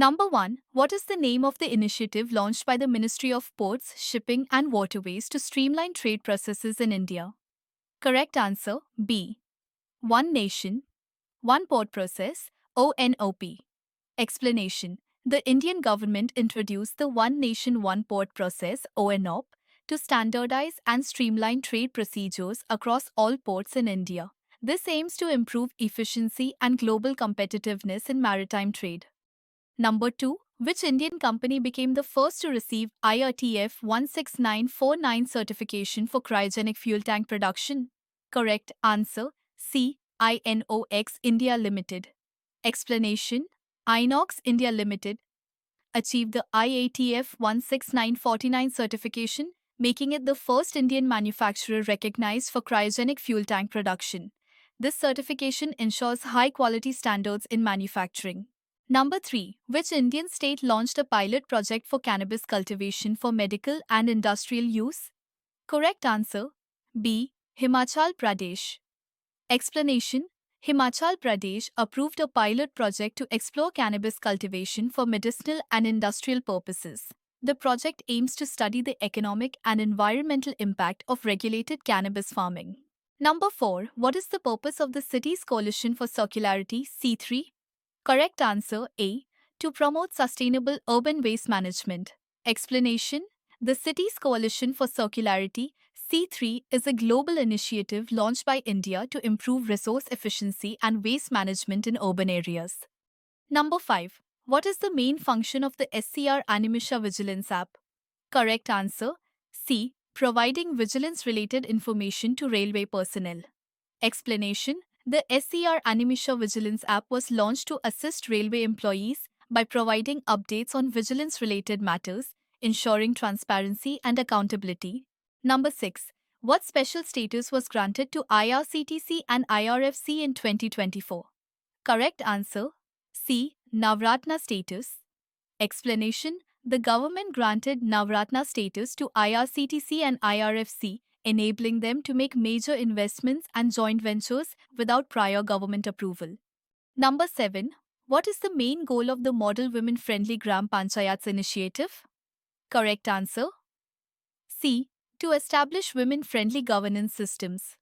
Number 1. What is the name of the initiative launched by the Ministry of Ports, Shipping and Waterways to streamline trade processes in India? Correct answer B. One Nation, One Port Process, ONOP. Explanation. The Indian government introduced the One Nation One Port Process ONOP to standardize and streamline trade procedures across all ports in India. This aims to improve efficiency and global competitiveness in maritime trade. Number 2. Which Indian company became the first to receive IATF 16949 certification for cryogenic fuel tank production? Correct answer C. INOX India Limited. Explanation. Inox India Limited achieved the IATF 16949 certification, making it the first Indian manufacturer recognized for cryogenic fuel tank production. This certification ensures high quality standards in manufacturing. Number 3. Which Indian state launched a pilot project for cannabis cultivation for medical and industrial use? Correct answer B. Himachal Pradesh. Explanation. Himachal Pradesh approved a pilot project to explore cannabis cultivation for medicinal and industrial purposes. The project aims to study the economic and environmental impact of regulated cannabis farming. Number 4. What is the purpose of the Cities Coalition for Circularity C3? Correct answer A. To promote sustainable urban waste management. Explanation. The Cities Coalition for Circularity C3 is a global initiative launched by India to improve resource efficiency and waste management in urban areas. Number 5. What is the main function of the SCR Animisha Vigilance app? Correct answer C. Providing vigilance-related information to railway personnel. Explanation. The SCR Animisha Vigilance app was launched to assist railway employees by providing updates on vigilance-related matters, ensuring transparency and accountability. Number 6. What special status was granted to IRCTC and IRFC in 2024? Correct answer C. Navratna status. Explanation. The government granted Navratna status to IRCTC and IRFC, enabling them to make major investments and joint ventures without prior government approval. Number 7. What is the main goal of the Model Women Friendly Gram Panchayats initiative? Correct answer C. To establish women-friendly governance systems.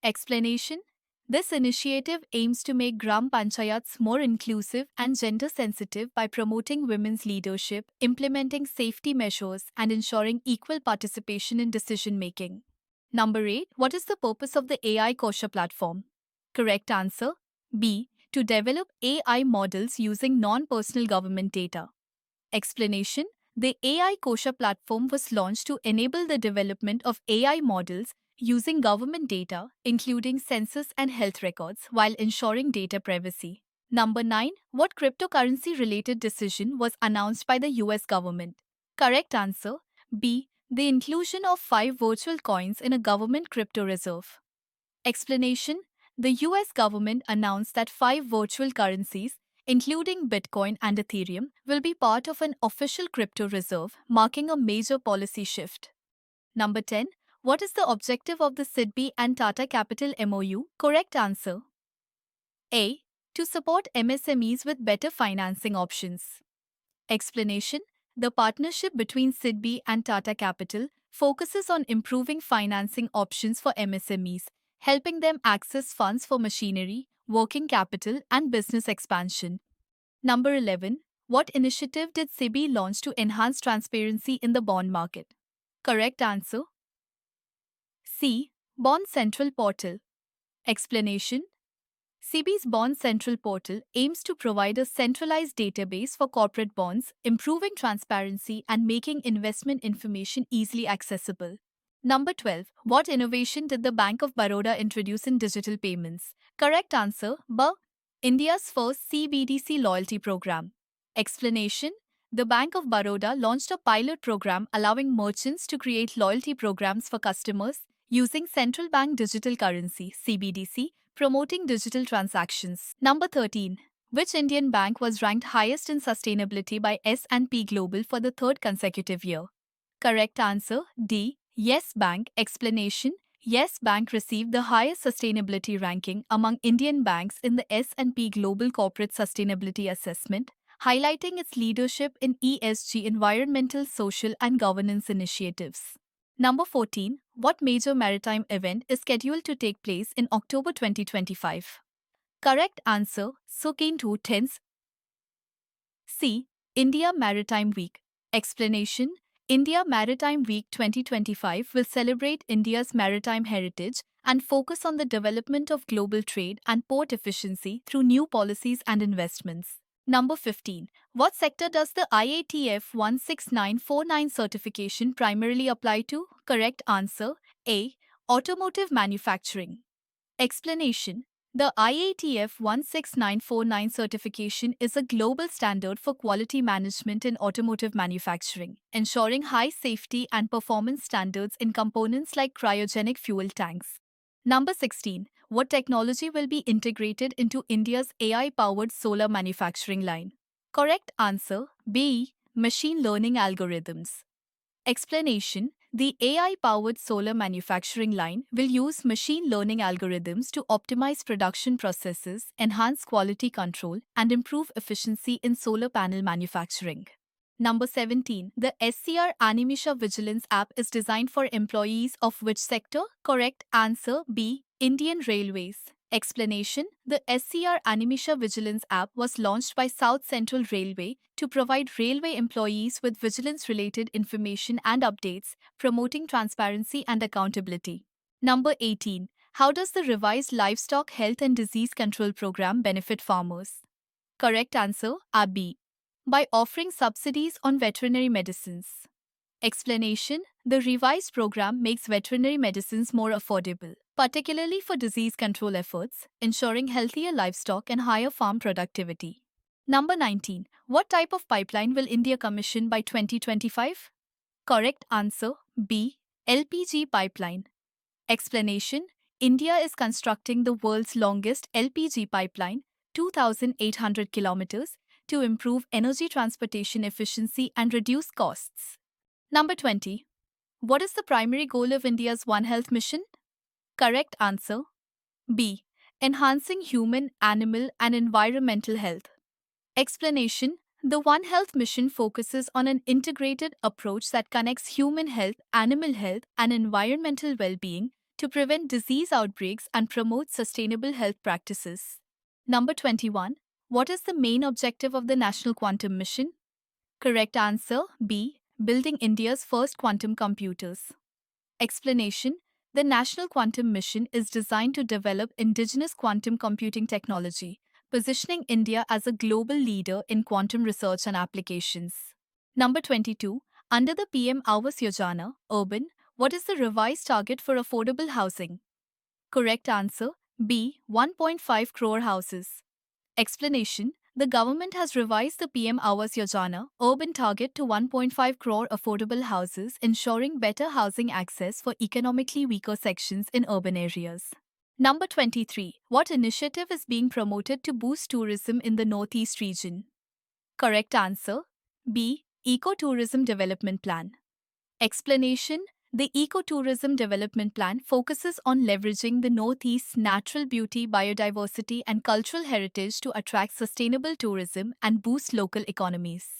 Explanation. This initiative aims to make Gram Panchayats more inclusive and gender-sensitive by promoting women's leadership, implementing safety measures, and ensuring equal participation in decision-making. Number 8. What is the purpose of the AI Kosha platform? Correct answer B. To develop AI models using non-personal government data. Explanation. The AI Kosha platform was launched to enable the development of AI models using government data, including census and health records, while ensuring data privacy. Number 9. What cryptocurrency-related decision was announced by the US government? Correct answer B. The inclusion of 5 virtual coins in a government crypto reserve. Explanation. The US government announced that 5 virtual currencies, including Bitcoin and Ethereum, will be part of an official crypto reserve, marking a major policy shift. Number 10. What is the objective of the SIDBI and Tata Capital MOU? Correct answer A. To support MSMEs with better financing options. Explanation. The partnership between SIDBI and Tata Capital focuses on improving financing options for MSMEs, helping them access funds for machinery, working capital, and business expansion. Number 11. What initiative did SEBI launch to enhance transparency in the bond market? Correct answer C. Bond Central Portal. Explanation. SEBI's Bond Central Portal aims to provide a centralized database for corporate bonds, improving transparency and making investment information easily accessible. Number 12. What innovation did the Bank of Baroda introduce in digital payments? Correct answer B. India's first CBDC loyalty program. Explanation. The Bank of Baroda launched a pilot program allowing merchants to create loyalty programs for customers using central bank digital currency CBDC, promoting digital transactions. Number 13. Which Indian bank was ranked highest in sustainability by S&P Global for the third consecutive year? Correct answer D. Yes Bank. Explanation. Yes Bank received the highest sustainability ranking among Indian banks in the S&P Global Corporate Sustainability Assessment, highlighting its leadership in ESG environmental, social, and governance initiatives. Number 14. What major maritime event is scheduled to take place in October 2025? Correct answer Sukin 210s. C. India Maritime Week. Explanation: India Maritime Week 2025 will celebrate India's maritime heritage and focus on the development of global trade and port efficiency through new policies and investments. Number 15. What sector does the IATF 16949 certification primarily apply to? Correct answer A. Automotive manufacturing. Explanation: The IATF 16949 certification is a global standard for quality management in automotive manufacturing, ensuring high safety and performance standards in components like cryogenic fuel tanks. Number 16. What technology will be integrated into India's AI powered solar manufacturing line? Correct answer B. Machine learning algorithms. Explanation: The AI powered solar manufacturing line will use machine learning algorithms to optimize production processes, enhance quality control, and improve efficiency in solar panel manufacturing. Number 17. The SCR Animisha Vigilance app is designed for employees of which sector? Correct answer B. Indian Railways. Explanation: The SCR Animisha Vigilance app was launched by South Central Railway to provide railway employees with vigilance related information and updates, promoting transparency and accountability. Number 18. How does the revised Livestock Health and Disease Control Program benefit farmers? Correct answer B. By offering subsidies on veterinary medicines. Explanation: The revised program makes veterinary medicines more affordable, particularly for disease control efforts, ensuring healthier livestock and higher farm productivity. Number 19. What type of pipeline will India commission by 2025? Correct answer B. LPG pipeline. Explanation: India is constructing the world's longest LPG pipeline, 2,800 kilometers, to improve energy transportation efficiency and reduce costs. Number 20. What is the primary goal of India's One Health mission? Correct answer B. Enhancing human, animal, and environmental health. Explanation: The One Health mission focuses on an integrated approach that connects human health, animal health, and environmental well being to prevent disease outbreaks and promote sustainable health practices. Number 21. What is the main objective of the National Quantum Mission? Correct answer B. Building India's first quantum computers. Explanation: The National Quantum Mission is designed to develop indigenous quantum computing technology, positioning India as a global leader in quantum research and applications. Number 22. Under the PM Awas Yojana, Urban, what is the revised target for affordable housing? Correct answer B. 1.5 crore houses. Explanation: The government has revised the PM Awas Yojana urban target to 1.5 crore affordable houses, ensuring better housing access for economically weaker sections in urban areas. Number 23. What initiative is being promoted to boost tourism in the Northeast region? Correct answer B. Ecotourism Development Plan. Explanation: The Ecotourism Development Plan focuses on leveraging the Northeast's natural beauty, biodiversity, and cultural heritage to attract sustainable tourism and boost local economies.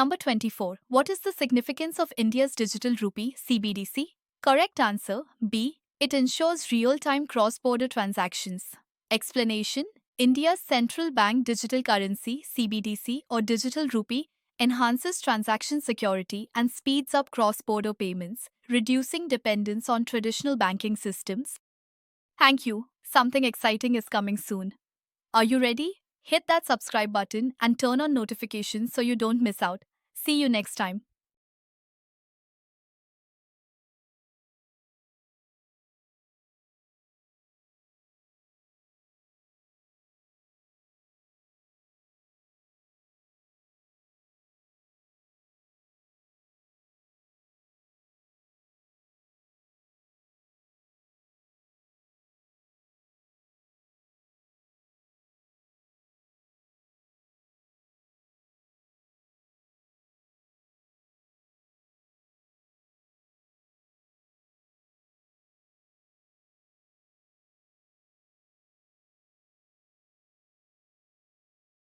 Number 24. What is the significance of India's digital rupee (CBDC)? Correct answer B. It ensures real-time cross-border transactions. Explanation: India's central bank digital currency (CBDC) or digital rupee enhances transaction security and speeds up cross-border payments, reducing dependence on traditional banking systems. Thank you. Something exciting is coming soon. Are you ready? Hit that subscribe button and turn on notifications so you don't miss out. See you next time.